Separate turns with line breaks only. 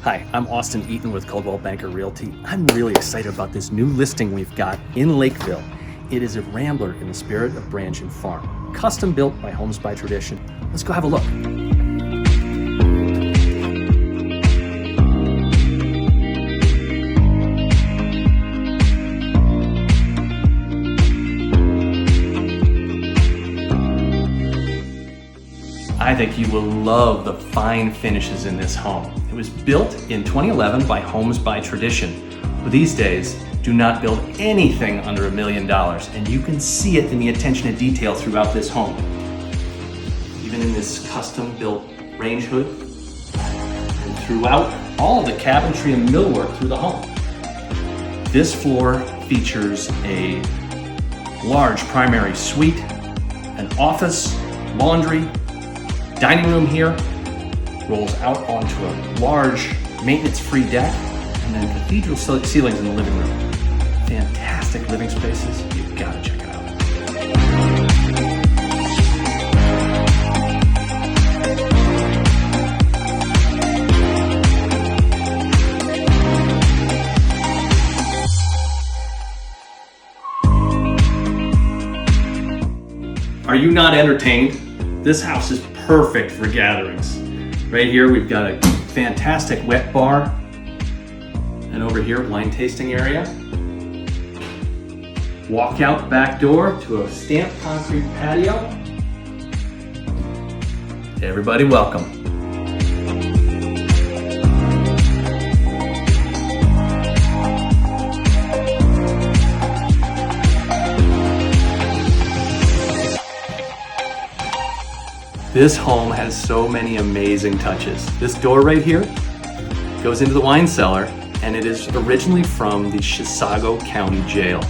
Hi, I'm Austin Eaton with Coldwell Banker Realty. I'm really excited about this new listing we've got in Lakeville. It is a Rambler in the spirit of Brandtjen Farm, custom built by Homes by Tradition. Let's go have a look. I think you will love the fine finishes in this home. It was built in 2011 by Homes by Tradition, who these days do not build anything under $1 million, and you can see it in the attention to detail throughout this home. Even in this custom built range hood, and throughout all the cabinetry and millwork through the home. This floor features a large primary suite, an office, laundry, dining room here, rolls out onto a large maintenance-free deck, and then cathedral ceilings in the living room. Fantastic living spaces, you've got to check it out. Are you not entertained? This house is perfect for gatherings. Right here we've got a fantastic wet bar, and over here wine tasting area. Walk out back door to a stamped concrete patio. Everybody welcome. This home has so many amazing touches. This door right here goes into the wine cellar, and it is originally from the Chisago County Jail.